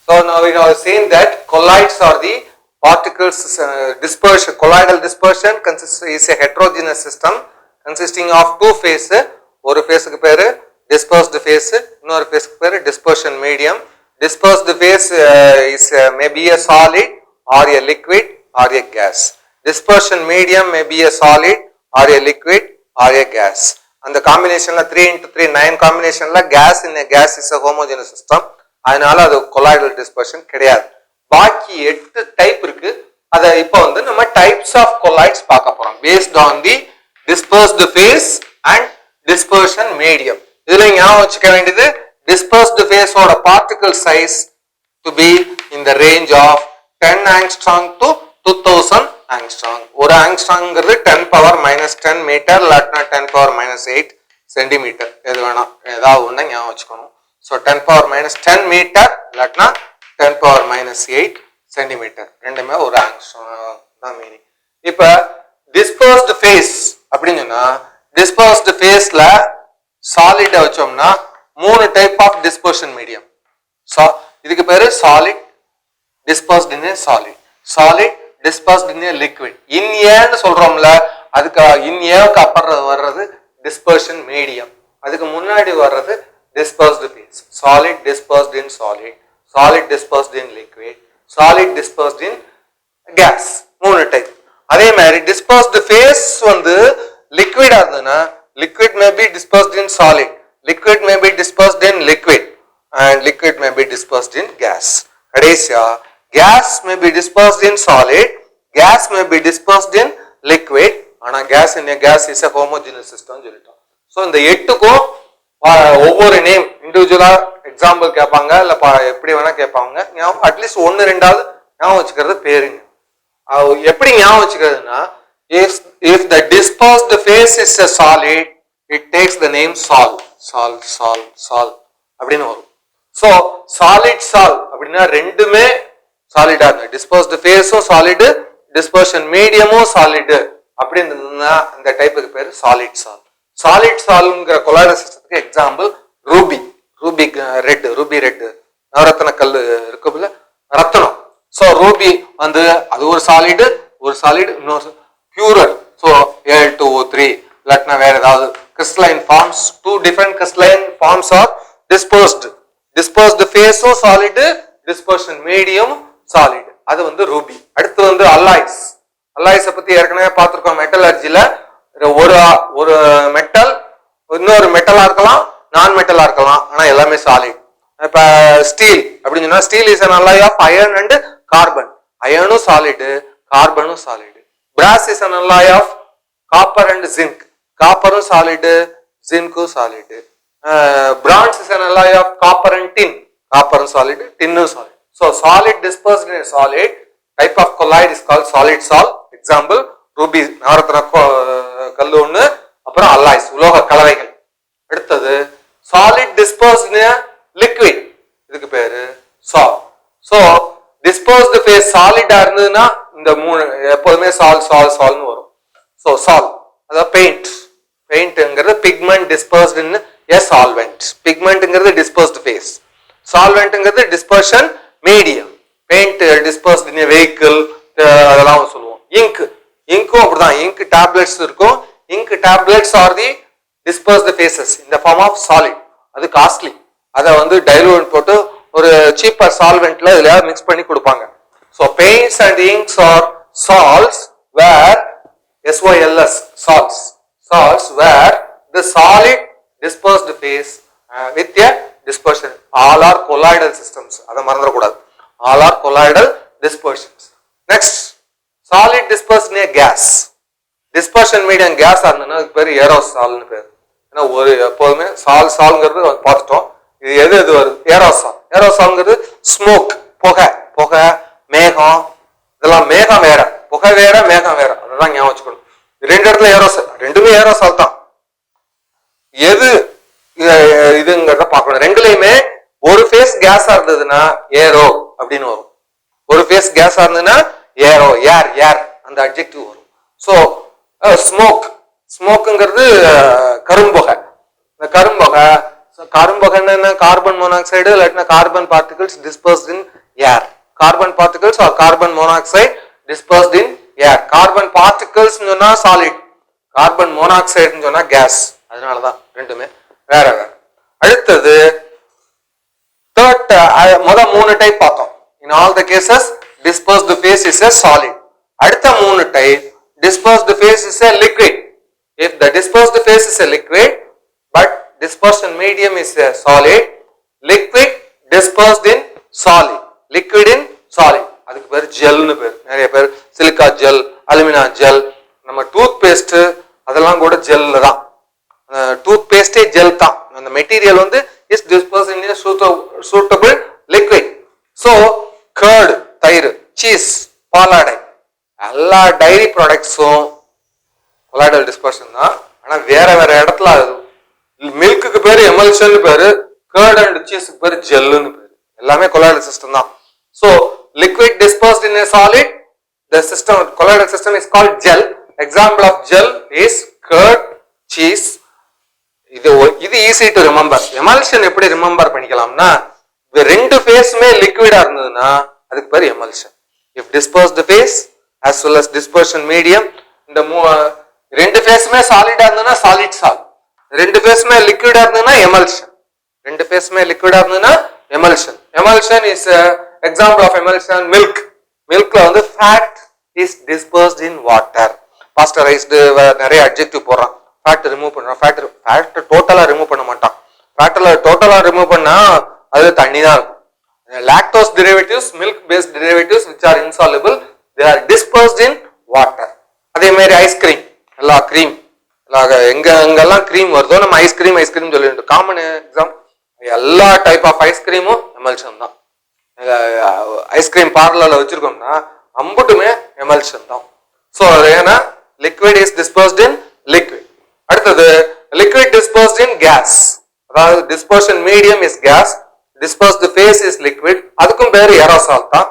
So now we have seen that colloids are the particles dispersion. Colloidal dispersion is a heterogeneous system consisting of two phases. ஒரு ஃபேஸுக்கு பேரு dispersed phase, இன்னொரு ஃபேஸுக்கு பேரு dispersion medium. Dispersed phase is may be a solid or a liquid or a gas. Dispersion medium may be a solid or a liquid or a gas. And the combination la 3 into 3 9 combination la gas in a gas is a homogeneous system. அதனால அது colloidal dispersion கிடையாது. பாக்கி 8 type இருக்கு. அத இப்போ வந்து நம்ம types of colloids பார்க்க போறோம் based on the dispersed phase and dispersion medium. இதுல ஞாபகம் வச்சுக்க வேண்டியது dispersed phase ஓட particle size to be in the range of 10 angstrom to 2000 angstrom. ஒரு angstromங்கிறது 10 power minus 10 meter இல்லாட்டினா 10 power minus 8 centimeter. எது வேணா ஏதாவது ஒண்ணு ஞாபகம் வச்சுக்கணும். So 10 power minus 10 meter இல்லாட்டினா 10 power minus 8 centimeter. ரெண்டுமே ஒரு angstrom தான் மீனிங். இப்ப dispersed phase அப்படின்னு சொன்னா dispersed phaseல solid வச்சோம்னா மூணு type of dispersion medium. So இதுக்கு பேரு solid, dispersed in a solid, solid, dispersed in a liquid. in aன்னு சொல்றோம்ல, அதுக்கு in aக்கு அப்புறம் வர்றது dispersion medium, அதுக்கு முன்னாடி வர்றது dispersed phase. Solid dispersed in solid, solid dispersed in liquid, solid dispersed in gas. மூணு டைப். அதே மாதிரி dispersed phase வந்து liquid ஆகுதுன்னா liquid may be dispersed in solid, liquid may be dispersed in liquid, and liquid may be dispersed in gas. கடைசியா gas may be dispersed in solid, gas may be dispersed in liquid, ஆனா gas in a gas is a homogeneous system சொல்லிட்டோம். So இந்த எட்டுக்கும் ஒவ்வொரு name இண்டிவிஜுவலா example கேட்பாங்க, இல்ல எப்படி வேணா கேட்பாங்க. அட்லீஸ்ட் ஒன்னு ரெண்டாவது ஞாபகம் வச்சுக்கிறது பேருங்க. எப்படி ஞாபகம் வச்சுக்கிறதுனா, if the dispersed phase is a solid, it takes the name sol, sol, sol, sol அப்படின்னு வரும். ஸோ சாலிட் சால் அப்படின்னா ரெண்டுமே சாலிடா இருக்கு. dispersed phase-உம் சாலிடு, dispersion medium-உம் சாலிடு அப்படின்னு இந்த டைப்புக்கு பேரு சாலிட் சால். சாலிட் சால்ங்கிற கொலாய்டல் சிஸ்டத்துக்கு example ruby, ruby red, ruby red, நவரத்ன கல் இருக்குல்ல ரத்தனம். ஸோ ரூபி வந்து அது ஒரு சாலிடு, ஒரு சாலிடு, இன்னொரு பியூரர். ஸோ Al2O3 இல்லாட்டினா வேற ஏதாவது crystalline forms, two different crystalline forms are dispersed. Dispersed phase-உம் சாலிடு, dispersion medium சாலிடு, அது வந்து ரூபி. அடுத்து வந்து அல்லாய்ஸ். அல்லாய்ஸை பத்தி ஏற்கனவே பார்த்திருக்கோம். மெட்டலர்ஜில ஒரு மெட்டல் இன்னொரு மெட்டலா இருக்கலாம், நான் மெட்டலா இருக்கலாம், ஆனா எல்லாமே சாலிட். இப்ப ஸ்டீல் அப்படின்னு சொன்னா steel is an alloy of iron and carbon. அயனும் சாலிடு, கார்பனும் solid. brass is an alloy of copper and zinc. காப்பரும் சாலிடு, ஜிங்கும் solid. bronze is an alloy of copper and tin. காப்பரும் சாலிடு, டின்னும் solid. So solid dispersed in a solid type of colloid is called solid sol. Example ruby, நவரத்ன கல் ஒண்ணு, அப்புறம் alloys உலோக கலவைகள். அடுத்தது solid dispersed in a liquid, இதுக்கு பேரு sol. So dispersed phase solid ஆ இருந்ததுன்னா இந்த மூணு எப்போதுமே சால் சால் சால்னு வரும். So sol அதாவது பெயிண்ட், பெயிண்ட்ங்கிறது pigment dispersed in a solvent. pigmentங்கிறது dispersed phase, solventங்கிறது dispersion medium. Paint dispersed in a vehicle அதெல்லாம் சொல்லுவோம். இங்க், இங்கும் அப்படிதான், இங்க் டேப்லெட்ஸ் இருக்கும். Ink tablets are the dispersed phases in the form of solid. அது காஸ்ட்லி, அதை வந்து டைலூட் போட்டு ஒரு சீப்பர் சால்வெண்ட்ல இதுல மிக்ஸ் பண்ணி கொடுப்பாங்க. So paints and inks are salts where SOLS salts, salts where the solid dispersed phase with a dispersion. All are colloidal systems, அதை மறந்துட கூடாது. All are colloidal dispersions. Next, solid dispersed in a gas. Dispersion medium gas ஆனதுன்னா அதுக்கு பேர் ஏரோசால்னு பேர். ஏன்னா ஒரு எப்போதுமே சால் சால்ங்கிறது பார்த்துட்டோம். இது எது எது வருது? ஏரோசால். ஏரோசால்ங்கிறது ஸ்மோக், புகை, புகை, மேகம், இதெல்லாம் மேகம் வேற, புகை வேற, மேகம் வேற, அதுதான் ஞாபகம் வச்சுக்கணும். ரெண்டு இடத்துல ஏரோசால், ரெண்டுமே ஏரோசால் தான். எது இதுங்கிறத பார்க்கணும். ரெண்டுலையுமே ஒரு ஃபேஸ் கேஸா இருந்ததுன்னா ஏரோ அப்படின்னு வரும், ஒரு ஃபேஸ் கேஸா இருந்ததுன்னா ஏரோ, ஏர், ஏர் அந்த அட்ஜெக்டிவ் வரும். ஸோ ஸ்மோக், ஸ்மோக்குங்கிறது கரும்புகை. கரும்புகை, கரும்புகைன்னு கார்பன் மோனாக்சைடு இல்லாட்டினா carbon particles dispersed in air. Carbon particles or carbon monoxide dispersed in air. Carbon particles சொன்னா solid, carbon monoxide சொன்னா gas. அதனாலதான் ரெண்டுமே வேற வேற. அடுத்தது third முத மூணு டைப் பார்த்தோம். In all the cases dispersed phase is a solid. அடுத்த மூணு type dispersed phase is a liquid. If the dispersed phase is a liquid but dispersion medium is a solid, liquid dispersed in solid, liquid in solid, அதுக்கு பேர் ஜெல்னு பேர். நிறைய பேர் silica gel, alumina gel, நம்ம tooth paste அதெல்லாம் கூட ஜெல்ல தான். Tooth பேஸ்டே gel தான். அந்த மெட்டீரியல் வந்து is dispersed in suitable liquid. So curd தயிர், சீஸ், பாலாடை எல்லா டைரி ப்ராடக்ட்ஸும் கொலாய்டல் டிஸ்பர்ஷன் தான். ஆனா வேற வேற இடத்துல ஆகுது. மில்க்கு பேரு எமல்ஷன் பேரு, கர்ட் அண்ட் சீஸுக்கு பேரு ஜெல்லுன்னு பேரு. எல்லாமே கொலாய்டல் சிஸ்டம் தான். So liquid dispersed in a solid, the system colloidal system is called gel. Example of gel is curd, cheese. இது ஈஸி டு ரிமெம்பர். எமல்ஷன் எப்படி ரிமெம்பர் பண்ணிக்கலாம்னா, ரெண்டு ஃபேஸுமே லிக்விடா இருந்ததுன்னா அதுக்கு பேர் emulsion. If dispersed phase as well as dispersion medium, இந்த ரெண்டு ஃபேஸுமே சாலிடா இருந்ததுன்னா சாலிட் சால்ட், ரெண்டு ஃபேஸுமே லிக்விடா இருந்ததுன்னா எமல்ஷன், ரெண்டு ஃபேஸுமே லிக்விடா இருந்ததுன்னா emulsion. Emulsion is example of emulsion milk. மில்க்ல வந்து fat is dispersed in water. Pasteurised நிறைய அட்ஜெக்டிவ் போடுறான். ஃபேட் ரிமூவ் பண்றான். ஃபேட் டோட்டலா ரிமூவ் பண்ண மாட்டான். ஃபேட்ல டோட்டலா ரிமூவ் பண்ணா அது தண்ணி தான் இருக்கும். Lactose derivatives, milk based derivatives which are insoluble, they are dispersed in water. அதே மாதிரி ஐஸ்கிரீம், எல்லா கிரீம் எங்கெல்லாம் கிரீம் வருதோ நம்ம ஐஸ்கிரீம் சொல்லிட்டு காமன் எக்ஸாம். எல்லா டைப் ஆஃப் ஐஸ்கிரீமும் எமல்ஷன் தான். ஐஸ்கிரீம் பார்லர்ல வச்சிருக்கோம்னா அம்புட்டுமே எமல்ஷன் தான். ஸோ ஏன்னா liquid is dispersed in liquid. அடுத்தது லிக்விட் டிஸ்பர்ஸ்ட் இன் கேஸ். அதாவது dispersion medium is gas, dispersed phase is liquid. அதுக்கும் பேர் ஏரோசால் தான்.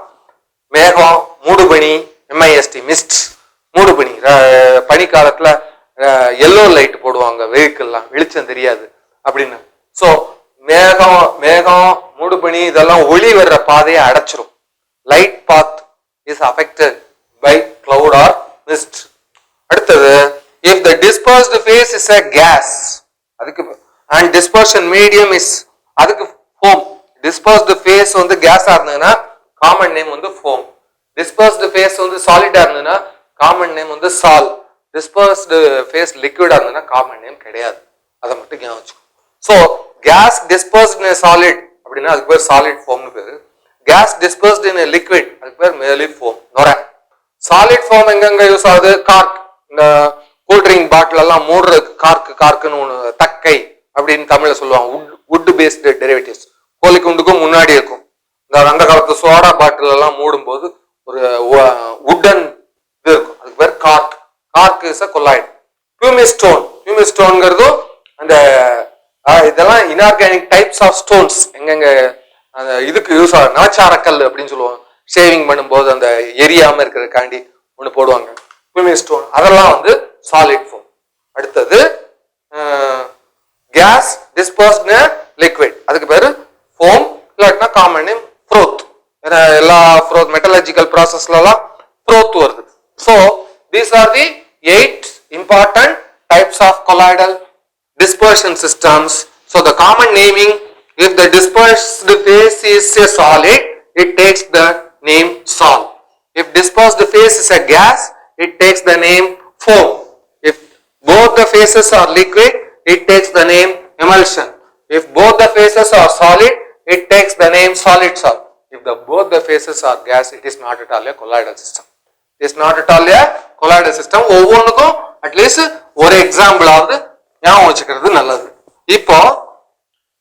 மேகம், மூடுபனி, MIST மிஸ்ட், மூடுபனி. பனிக்காலத்துல எல்லோ லைட் போடுவாங்க வெஹிக்கிள்லாம், வெளிச்சம் தெரியாது அப்படின்னு. ஸோ மேகம் மூடுபனி இதெல்லாம் ஒளி வர்ற பாதையை அடைச்சிரும். Light path is affected by cloud or mist. அடுத்தது if the dispersed phase is a gas, அதுக்கு and dispersion medium is அதுக்கு foam. dispersed phase வந்து கேஸா இருந்ததுன்னா காமன் நேம் வந்து foam. dispersed phase வந்து சாலிடா இருந்ததுன்னா காமன் நேம் வந்து சால். dispersed phase லிக்விடா இருந்ததுன்னா காமன் நேம் கிடையாது. அதை மட்டும் ஞாபகம் வச்சுக்கோ. So gas dispersed in solid அப்படின்னா அதுக்கு பேர் சாலிட் ஃபோம்னு பேரு. கேஸ் டிஸ்பர்ஸ்ட் இன் லிக்விட் அதுக்கு பேர் மேலி ஃபோம், நொர. சாலிட் ஃபோம் எங்கெங்க யூஸ் ஆகுது? கார்க், இந்த கூல்ட்ரிங்க் பாட்டில் எல்லாம் மூடுறதுக்கு கார்க்குன்னு ஒன்று, தக்கை அப்படின்னு தமிழ்ல சொல்லுவாங்க. Would based derivatives. கோழி குண்டுக்கும் முன்னாடி இருக்கும். அந்த காலத்து சோடா பாட்டில் எல்லாம் மூடும் போது ஒரு வுட்டன் இது இருக்கும், அதுக்கு பேர் cork. Cork is a colloid. பியூமிஸ்டோன்ங்கிறதும் அந்த இதெல்லாம் இன்ஆர்கானிக் டைப்ஸ் ஆஃப் ஸ்டோன்ஸ் எங்கெங்க அந்த இதுக்கு யூஸ் ஆகும். நாச்சாரக்கல் அப்படின்னு சொல்லுவாங்க. ஷேவிங் பண்ணும்போது அந்த எரியாம இருக்கிறதுக்காண்டி ஒன்று போடுவாங்க, பியூமிஸ்டோன். அதெல்லாம் வந்து சாலிட் ஃபோம். அடுத்தது கேஸ் டிஸ்பர்ஸ்ட் லிக்விட், அதுக்கு பேரு ஃபோம், இல்லாட்டினா காமன் நேம் ஃப்ரோத். ஏன்னா எல்லா ஃப்ரோத் மெட்டலர்ஜிக்கல் ப்ராசஸ்லாம் ஃப்ரோத் வருது. So these are the 8 important types of colloidal dispersion systems. So the common naming, if the dispersed phase is a solid, it takes the name sol. If dispersed phase is a gas, it takes the name foam. If both the phases are liquid, it takes the name emulsion. If both the phases are solid, it takes the name solid salt. If both the phases are gas, it is not at all a colloidal system. It is not at all a colloidal system. ஒவ்வொன்றுக்கும் at least ஒரு example ஆகுது ஞாபகம் வச்சுக்கிறது நல்லது. இப்போ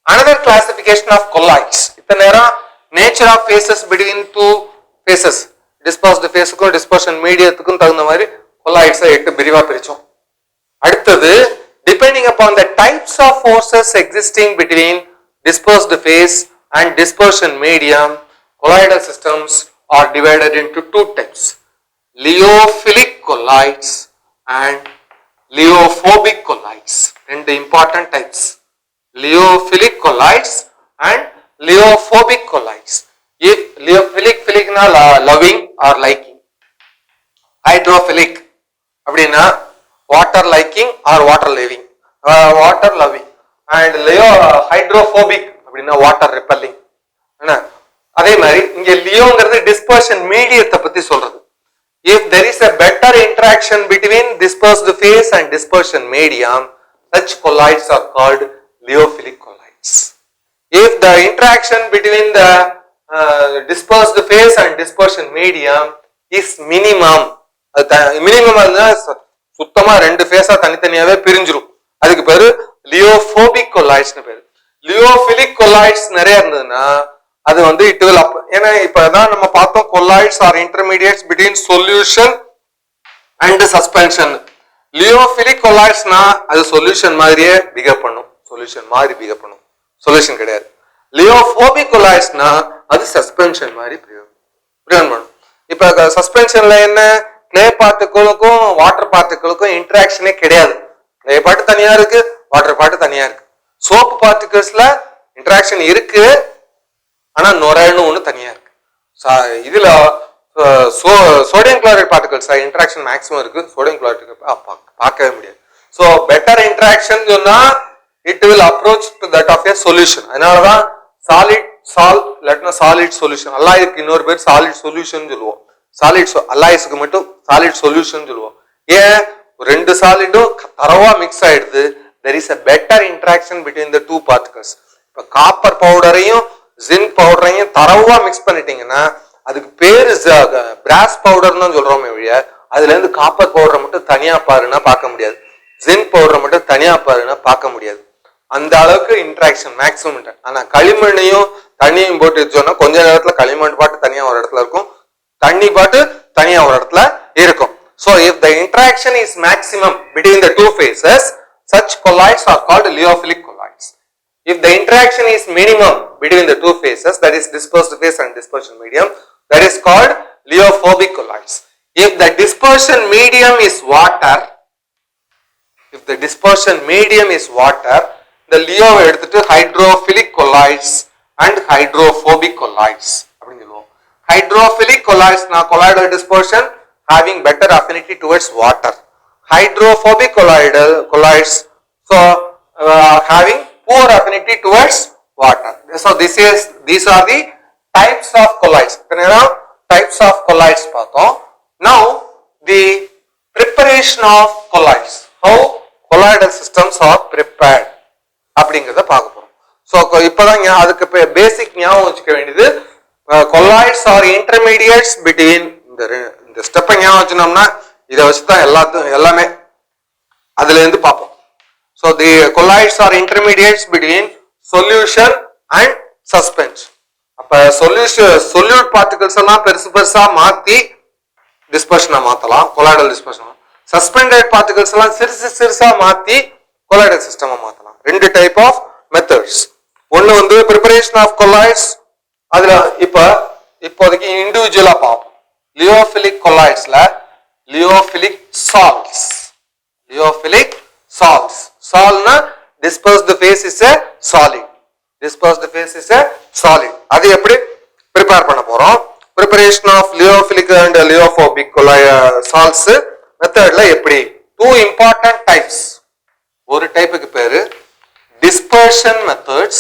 another classification of colloids. இத்தனை நேரம் nature of phases between two phases, dispersed phaseக்கும் dispersion mediumத்துக்கும் தகுந்த மாதிரி colloids 8 பிரிவா பிரிச்சோம். அடுத்தது depending upon the types of forces existing between dispersed phase and dispersion medium, colloidal systems are divided into two types: lyophilic colloids and lyophobic colloids. Two important types: lyophilic colloids and lyophobic colloids. If philic na loving or liking. Hydrophilic அப்படினா water liking or water loving. Water loving. And hydrophobic அப்படினா water repelling. அதே மாதிரி இங்க லியோங்கிறது dispersion மீடியத்தை பத்தி சொல்றது. If there is a better interaction between dispersed phase and dispersion medium, such colloids are called lyophilic colloids. If the interaction between the dispersed phase and dispersion medium is minimum, minimum சுத்தமா ரெண்டு ஃபேஸா தனித்தனியாவே பிரிஞ்சிரும், அதுக்கு பேரு லியோபோபிக் கொலாய்ட்ஸ்னு பேரு. லியோபிலிக் colloids நிறைய இருந்ததுன்னா அது வந்து it will ஏன்னா இப்பதான் நம்ம பார்த்தோம் colloids are intermediates between solution and suspension. Lyophilic கொலாய்ட்ஸ்னா அது சொல்யூஷன் மாதிரியே பிஹேவ் பண்ணும், சொல்யூஷன் மாதிரி பிஹேவ் பண்ணும், சொல்யூஷன் கிடையாது. லியோபோபிக் கொலாய்ட்ஸ்னா அது சஸ்பென்ஷன் மாதிரி பிரிவென்ட் பண்ணும். இப்ப சஸ்பென்ஷன்ல என்ன, கிளே பார்ட்டிகளுக்கும் வாட்டர் பார்ட்டிகளுக்கும் இன்டராக்ஷனே கிடையாது. கிளே பார்ட் தனியா இருக்கு, வாட்டர் பார்ட் தனியா இருக்கு. சோப் பார்ட்டிகல்ஸ்ல இன்டராக்ஷன் இருக்கு, ஆனா நுரைன்னு ஒண்ணு தனியா இருக்கு. இதுல sodium chloride particles interaction maximum இருக்கு, சோடியம் குளோரைட் பார்க்கவே முடியாது. சோ பெட்டர் இன்டராக்ஷன் சொன்னா it will approach to that of a solution. அதனாலதான் சாலிட் சொல்யூஷன், அல்லாய்க்கு இன்னொரு பேர் சாலிட் சொல்யூஷன் சொல்லுவோம். சாலிட் அல்லாய்ஸ்க்கு மட்டும் சாலிட் சொல்யூஷன் சொல்லுவோம். ஏன், ரெண்டு சாலிடும் தரவா மிக்ஸ் ஆயிடுது. there is a better interaction between the two particles. இப்ப காப்பர் பவுடரையும் ஜிங்க் பவுடரையும் தரவா மிக்ஸ் பண்ணிட்டீங்கன்னா அதுக்கு பேரு பிராஸ் பவுடர்னு சொல்றோமே வழிய, அதுல இருந்து காப்பர் பவுடரை மட்டும் தனியா பாருன்னா பார்க்க முடியாது, ஜிங்க் பவுடரை மட்டும் தனியா பாருன்னா பார்க்க முடியாது. அந்த அளவுக்கு இன்ட்ராக்ஷன் மேக்ஸிமம். ஆனா களிமண்ணையும் தண்ணியும் போட்டு சொன்னா கொஞ்ச நேரத்துல களிமண் பாட்டு தனியா ஒரு இடத்துல இருக்கும், தண்ணி பாட்டு தனியா ஒரு இடத்துல இருக்கும். So if the interaction is maximum between the two phases, such colloids are called lyophilic colloids. If the interaction is minimum between the two phases, that is dispersed phase and dispersion medium, that is called lyophobic colloids. If the dispersion medium is water, the lyo எடுத்துட்டு hydrophilic colloids and hydrophobic colloids அப்படினு சொல்லுவோம். Hydrophilic colloids na colloidal dispersion having better affinity towards water. Hydrophobic colloids so having poor affinity towards water. So these are the types of colloids. Types of colloids பார்த்தோம். Now the preparation of colloids, how colloidal systems are prepared அப்படிங்கறத பார்க்க போறோம். So இப்பதான் அதுக்கு பேசிக் ஞாபகம் வச்சுக்க வேண்டியது, colloids are intermediates between இந்த ஸ்டெப்பை ஞாபகம் வச்சுனோம்னா இதை வச்சுதான் எல்லாமே அதுல இருந்து பார்ப்போம். So the colloids are intermediates between solution and suspension. அப்ப solute particles எல்லாம் பெருசு பெருசா மாத்தி டிஸ்பர்ஷனை மாத்தலாம், கொலாய்டல் டிஸ்பர்ஷன். சஸ்பெண்டட் பார்ட்டிகல்ஸ் எல்லாம் சிறுசு சிறுசா மாத்தி கொலாய்டல் சிஸ்டமா மாத்தலாம். ரெண்டு டைப் ஆஃப் மெத்தட்ஸ். ஒன்னு வந்து ப்ரிப்பரேஷன் ஆஃப் கொலாய்ட்ஸ், அதுல இப்போதைக்கு இண்டிவிஜுவலா பார்ப்போம். லியோபிலிக் கொலாய்ட்ஸ்ல லியோபிலிக் salts, சால்ட்னா dispersed phase is a solid, அது எப்படி prepare பண்ண போறோம். preparation of lyophilic and lyophobic salts மெத்தட்ல எப்படி, two important types. ஒரு டைப்புக்கு பேரு dispersion methods,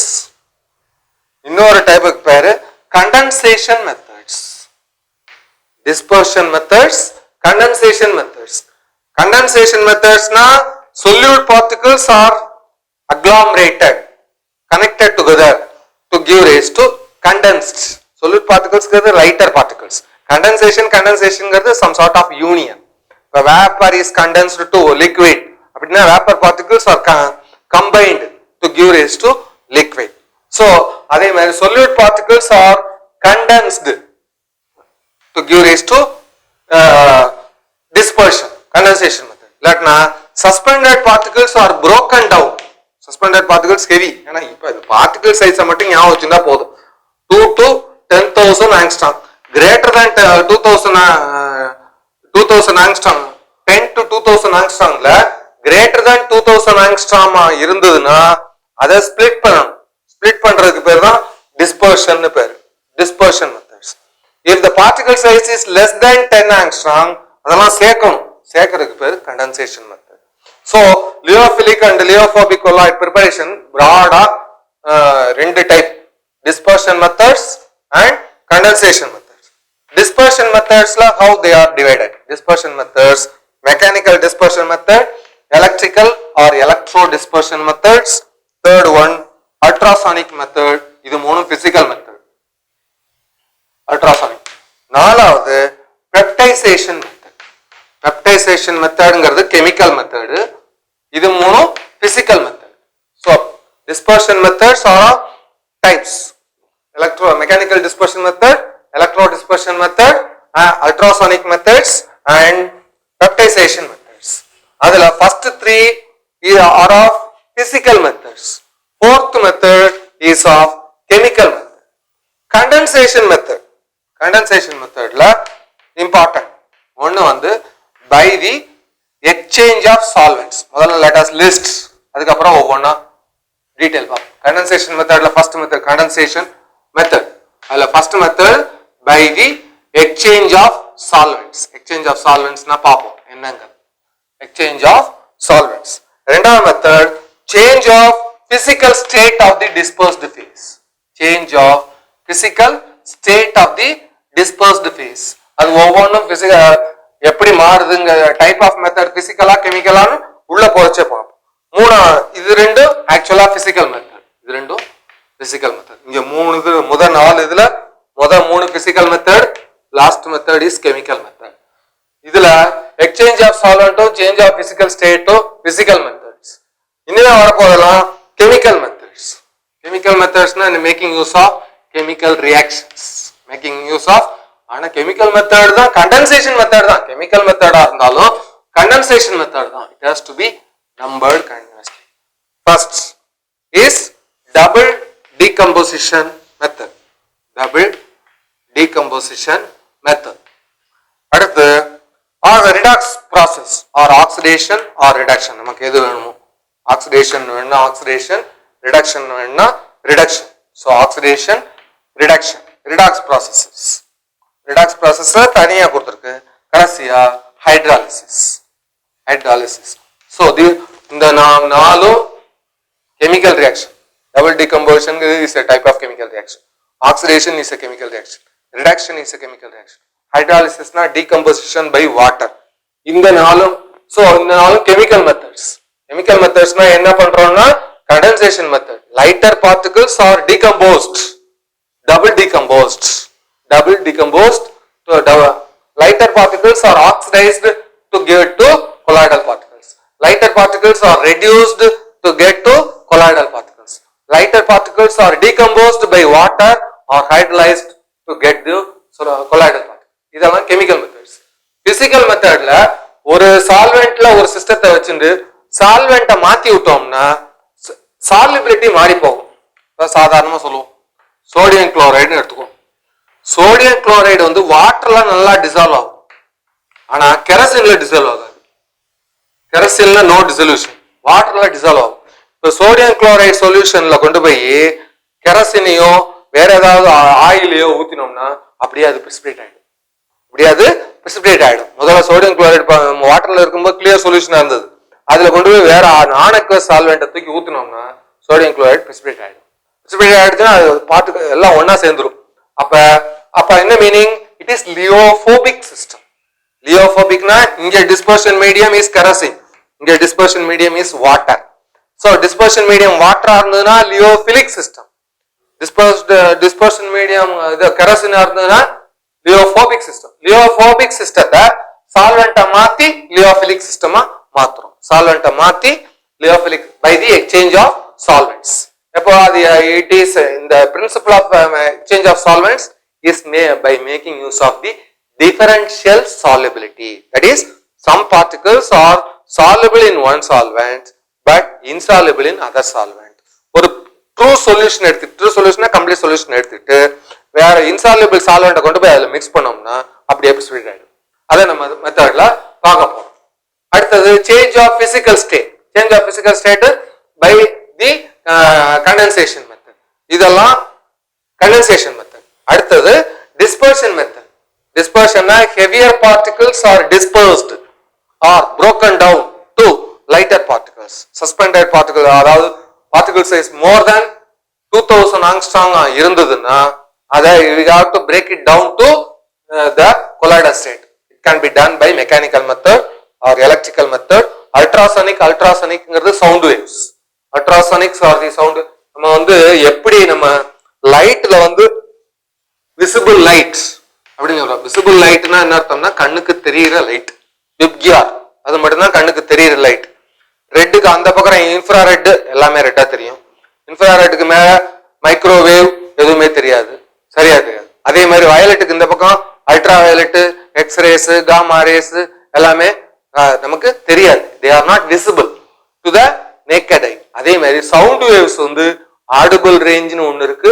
இன்னொரு டைப்புக்கு பேரு condensation methods. dispersion methods, condensation methods. Condensation methods na solute particles are agglomerated, connected together to give rise to condensed. Solute particles are lighter particles. Condensation is some sort of union. The vapor is condensed to liquid. Appadina vapor particles are combined to give rise to liquid. So adhe mari solute particles are condensed to give rise to dispersion, condensation method. Latna suspended particles are broken down. Suspended particles heavy. ஏனா இப்ப particle size மட்டும் ஞாபகம் வச்சிருந்தா போதும். 2 to 10,000 angstrom. Greater than 2000 angstrom, 10 to 2000 angstromல greater than 2000 angstrom இருந்ததுன்னா அதை split பண்ணணும். Split பண்றதுக்கு பேர் தான் dispersion னு பேர். dispersion methods. if the particle size is less than 10 angstrom அதெல்லாம் சேர்க்கிறதுக்கு பேர் condensation method. So lyophilic and lyophobic colloid preparation broad ரெண்டு type, dispersion methods and condensation methods. Dispersion methods la how they are divided? Dispersion methods, mechanical dispersion method, electrical or electro dispersion methods, third one ultrasonic method, இது மூணும் physical method. Ultrasonic. நாலாவது peptidization method. Peptidization methodங்கிறது chemical method, இது மூணும் physical method. So dispersion methods are types: mechanical dispersion method, electro dispersion method, ultrasonic methods and peptidization methods. அதுல first three are of physical methods. Fourth method is of chemical method. Condensation method. Condensation method la important ஒன்னு வந்து by the exchange of solvents. முதல்ல let us list, அதுக்கு அப்புறம் ஒவ்வொண்ணா detail பார்ப்போம். Condensation method la first method condensation method. அதுல first method by the exchange of solvents. Exchange of solvents na பார்ப்போம் என்னங்க. Exchange of solvents. இரண்டாவது method change of physical state of the dispersed phase. Change of physical state of the dispersed phase. அது ஒவ்வொன்றும் physical எப்படி மாறுதுங்க type of method பிசிக்கலா கெமிக்கலான்னு உள்ள போச்சே பார்ப்போம். இது ரெண்டும் ஆக்சுவலா பிசிக்கல் மெத்தட். இது ரெண்டும் பிசிக்கல் மெத்தட். இங்க முதல் 4 இதுல முதல் 3 physical method, last method is chemical method. இதுல எக்ஸ்சேஞ்ச் ஆஃப் சால்வெண்ட்டும் சேஞ்ச் ஆஃப் பிசிக்கல் ஸ்டேட்டும் பிசிக்கல் மெத்தட்ஸ். இன்னும் வரப்போதெல்லாம் கெமிக்கல் மெத்தட்ஸ். கெமிக்கல் மெத்தட்ஸ்னா making use of chemical reactions, making use of. ஆனா கெமிக்கல் மெத்தட் தான் கண்டென்சேஷன் மெத்தட் தான். கெமிக்கல் மெத்தடா இருந்தாலும் கண்டென்சேஷன் மெத்தட் தான். It has to be numbered continuously. First is double decomposition method. Double decomposition method. அடுத்து or redox process or oxidation or reduction. நமக்கு எது வேணுமோ, ஆக்சிடேஷன் வேணும்னா ஆக்சிடேஷன், ரிடக்ஷன் வேணும்னா reduction. So oxidation, reduction, redox processes. Redox process தனியா கொடுத்துருக்கு. கடைசியா hydrolysis. Hydrolysis. So இந்த 4 chemical reaction. Double decomposition is a type of chemical reaction. Oxidation is a chemical reaction. Reduction is a chemical reaction. Hydrolysis na decomposition by water. இந்த 4 so இந்த 4 chemical methods. Chemical methods na என்ன பண்றோம்னா condensation method. Lighter particles are decomposed. Double decomposed. Double decomposed to lighter particles are oxidized to get to colloidal particles. Lighter particles are reduced to get to colloidal particles. Lighter particles are decomposed by water or hydrolyzed to get the colloidal particles. இதெல்லாம் chemical methods. Physical methodல ஒரு சால்வெண்ட்ல ஒரு சிஸ்டத்தை வச்சுட்டு சால்வெண்ட்டை மாத்தி விட்டோம்னா solubility மாறி போகும். சாதாரணமா சொல்லுவோம் சோடியம் குளோரைடுன்னு எடுத்துக்கோ. சோடியம் குளோரைடு வந்து வாட்டர்ல நல்லா டிசால்வ் ஆகும், ஆனா கெரசின்ல டிசால்வ் ஆகாது. கெரசின்ல நோ டிசல்யூஷன், வாட்டர்ல டிசால்வ் ஆகும். இப்போ சோடியம் குளோரைடு சொல்யூஷன்ல கொண்டு போய் கெரசினையோ வேற ஏதாவது ஆயிலையோ ஊத்தினோம்னா அப்படியே அது பிரிசிபிரேட் ஆயிடும். அப்படியே அது பிரிசிபிரேட் ஆயிடும். முதல்ல சோடியம் குளோரைடு வாட்டர்ல இருக்கும்போது கிளியர் சொல்யூஷனா இருந்தது, அதுல கொண்டு போய் வேற நானக்வஸ் சால்வெண்ட்டை தூக்கி ஊத்தினோம்னா சோடியம் குளோரைடு பிரிசிபிரேட் ஆயிடும். பிரிசிபிரேட் ஆயிடுச்சுன்னா அது பாட்டுக்கு எல்லாம் ஒன்னா சேர்ந்துரும். அப்ப என்ன meaning? It is lyophobic system. லியோபோபிக்னா இங்க டிஸ்பர்ஷன் மீடியம் இஸ் கெரசின், இங்க dispersion medium is water. So dispersion medium வாட்டரா இருந்ததுன்னா லியோபிலிக் சிஸ்டம். டிஸ்பர்ஷன் மீடியம் கெரசினா இருந்ததுன்னா லியோபோபிக் சிஸ்டம். லியோபோபிக் சிஸ்டத்தை சால்வெண்ட்டை மாத்தி லியோபிலிக் சிஸ்டமா மாத்துறோம். சால்வெண்ட்டை மாத்தி lyophilic by the exchange of solvents. எப்போ அது it is the principle of exchange of solvents is made by making use of the differential solubility. That is, some particles are soluble in one solvent but insoluble in other solvent. ஒரு true solution எடுத்து, true solution complete solution எடுத்துட்டு வேற insoluble solvent கொண்டு போய் அதுல mix பண்ணோம்னா அப்படியே precipitate ஆயிடும். அதை நம்ம மெத்தட்ல பார்க்க போறோம். அடுத்தது change of physical state. Change of physical state by the condensation method. இதெல்லாம் condensation method. அடுத்தது dispersion method. dispersion, heavier particles are dispersed or broken down to lighter particles. Suspended particles, அதாவது particle size more than 2000 angstrom இருந்ததுன்னா அதை we have to break it down to the colloidal state. It can be done by mechanical method or electrical method. Ultrasonic sound waves. Ultrasonics are the sound. நம்ம வந்து எப்படி நம்ம லைட்ல வந்து visible light அப்படின்னு சொல்றோம். விசிபிள் லைட்னா என்ன அர்த்தம்னா கண்ணுக்கு தெரியுற லைட். விப்கியார் அது மட்டும்தான் கண்ணுக்கு தெரியுற லைட். ரெட்டுக்கு அந்த பக்கம் இன்ஃப்ராரெட் எல்லாமே ரெட்டா தெரியும். இன்ஃப்ராரெட்டுக்கு மேல மைக்ரோவேவ் எதுவுமே தெரியாது, சரியா தெரியாது. அதே மாதிரி வயலட்டுக்கு இந்த பக்கம் ultra violet, x rays, gamma rays எல்லாமே நமக்கு தெரியாது. They are not visible to the naked eye. அதே மாதிரி சவுண்ட் வேவ்ஸ் வந்து ஆடிபிள் ரேஞ்சுன்னு ஒண்ணு இருக்கு,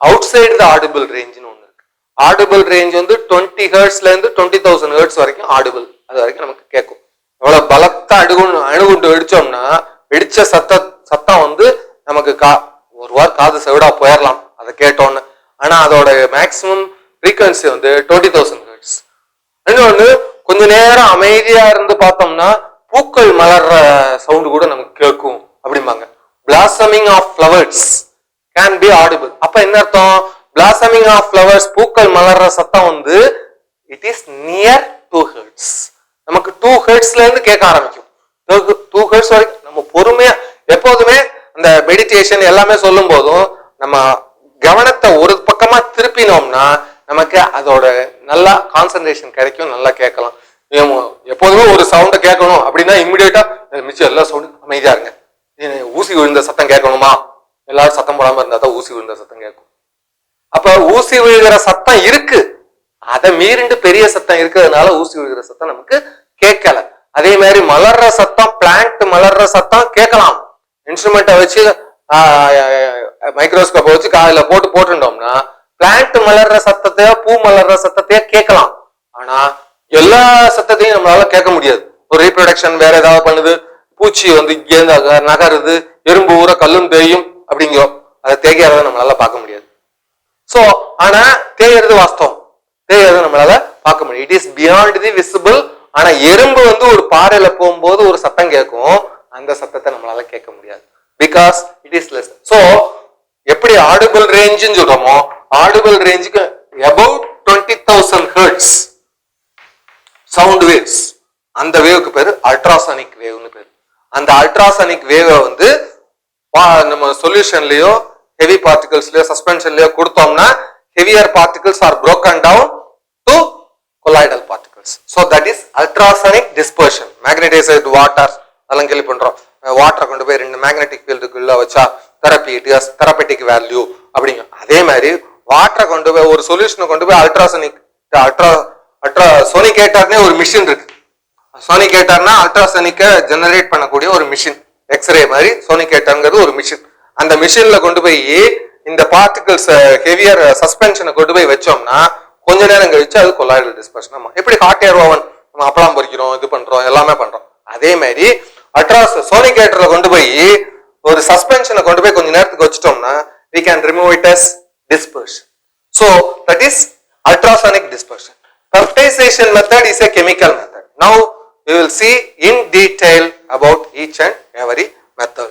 அவுட் சைடு த ஆடிபிள் ரேஞ்சுன்னு ஒண்ணு இருக்கு. ஆடிபிள் ரேஞ்ச் வந்து 20 ஹெர்ட்ஸ்ல இருந்து 20,000 ஹெர்ட்ஸ் வரைக்கும் ஆடிபிள், அது வரைக்கும் நமக்கு கேட்கும். எவ்வளவு பலத்தா அணுகுண்டு வெடிச்சோம்னா வெடிச்ச சத்தம் வந்து நமக்கு ஒரு வாரம் காது செவிடா போயிடலாம் அதை கேட்டோன்னு. ஆனா அதோட மேக்சிமம் ஃப்ரீக்வன்சி வந்து 20,000 ஹெர்ட்ஸ். இன்னொன்னு கொஞ்ச நேரம் அமைதியா இருந்து பார்த்தோம்னா பூக்கள் மலர்ற சவுண்டு கூட நமக்கு கேட்கும் அப்படிம்பாங்க. Blossoming of flowers can be audible. அப்ப என்ன அர்த்தம்? பிளாசமிங் ஆஃப் ஃப்ளவர்ஸ் பூக்கள் மலர்ற சத்தம் வந்து இட் இஸ் நியர் 2 ஹெர்ட்ஸ். நமக்கு 2 ஹெர்ட்ஸ்ல இருந்து கேட்க ஆரம்பிக்கும். 2 ஹெர்ட்ஸ் வரைக்கும் நம்ம பொறுமையா எப்போதுமே அந்த மெடிடேஷன் எல்லாமே சொல்லும் போதும் நம்ம கவனத்தை ஒரு பக்கமா திருப்பினோம்னா நமக்கு அதோட நல்லா கான்சன்ட்ரேஷன் கிடைக்கும், நல்லா கேட்கலாம். எப்போதுமே ஒரு சவுண்டை கேட்கணும் அப்படின்னா இம்மிடியேட்டா மிச்சம் எல்லா சவுண்டும் அமைதியா இருங்க. ஊசி விழுந்த சத்தம் கேட்கணுமா? எல்லாரும் சத்தம் போடாம இருந்தா தான் ஊசி விழுந்த சத்தம் கேட்கும். அப்ப ஊசி விழுகிற சத்தம் இருக்கு, அதை மீறிண்டு பெரிய சத்தம் இருக்கிறதுனால ஊசி விழுகிற சத்தம் நமக்கு கேட்கல. அதே மாதிரி மலர்ற சத்தம், பிளான்ட் மலர்ற சத்தம் கேட்கலாம். இன்ஸ்ட்ருமெண்ட்டை வச்சு மைக்ரோஸ்கோப்பை வச்சு காலையில போட்டுட்டோம்னா பிளான்ட் மலர்ற சத்தத்தையோ பூ மலர்ற சத்தத்தையோ கேட்கலாம். ஆனா எல்லா சத்தத்தையும் நம்மளால கேட்க முடியாது. ஒரு ரீப்ரொடக்ஷன் வேற ஏதாவது பண்ணுது, பூச்சி வந்து நகருது, எறும்பு ஊற கல்லும் தேயும் அப்படிங்கிறோம், அதை தேய்க்கிறத நம்மளால பார்க்க முடியாது. சோ ஆனா தேய்கிறது வாஸ்தவம், தேய்கிறது நம்மளால பார்க்க முடியும். It is beyond the visible. ஆனா எறும்பு வந்து ஒரு பாறையில போகும்போது ஒரு சத்தம் கேட்கும், அந்த சத்தத்தை நம்மளால கேட்க முடியாது. Because it is less. So எப்படி ஆடிபிள் ரேஞ்சுன்னு சொல்றோமோ, ஆடிபிள் ரேஞ்சுக்கு அபவுட் 20,000 ஹெர்ட்ஸ் சவுண்ட் வேவ்ஸ், அந்த வேவுக்கு பேரு அல்ட்ராசானிக் வேவ்னு பேரு. அந்த அல்ட்ராசானிக் வேவை வந்து நம்ம சொல்யூஷன்லயோ ஹெவி பார்ட்டிகல்ஸ்லயோ சஸ்பென்ஷன்லயோ கொடுத்தோம்னா heavier particles R broken down to colloidal particles. So that is ultrasonic dispersion. Magnetized water அதெல்லாம் கேள்வி பண்றோம். வாட்டரை கொண்டு போய் 2 மேக்னெட்டிக் ஃபீல்டுக்குள்ள வச்சா தெரபெட்டிக் வேல்யூ அப்படிங்க. அதே மாதிரி வாட்டரை கொண்டு போய் ஒரு சொல்யூஷனை கொண்டு போய் சோனிகேட்டர்னே ஒரு மிஷின் இருக்கு. சோனிகேட்டர்னா அல்ட்ராசோனிக்கை ஜெனரேட் பண்ணக்கூடிய ஒரு மிஷின். எக்ஸ்ரே மாதிரி சோனிகேட்டர்ங்கிறது ஒரு மிஷின். அந்த மிஷின்ல கொண்டு போய் இந்த பார்ட்டிகல்ஸ் ஹெவியர் சஸ்பென்ஷனை கொண்டு போய் வச்சோம்னா கொஞ்ச நேரம் கழிச்சு அது கொலாய்டல் டிஸ்பர்ஷன். எப்படி ஹாட் ஏர் ஓவன் நம்ம அப்பளம் பொரிக்கிறோம், இது பண்றோம், எல்லாமே பண்றோம். அதே மாதிரி சோனிகேட்டர்ல கொண்டு போய் ஒரு சஸ்பென்ஷனை கொண்டு போய் கொஞ்ச நேரத்துக்கு வச்சிட்டோம்னா we can remove it as dispersion. So that is ultrasonic dispersion. Baptization method is a chemical method. Now we will see in detail about each and every method.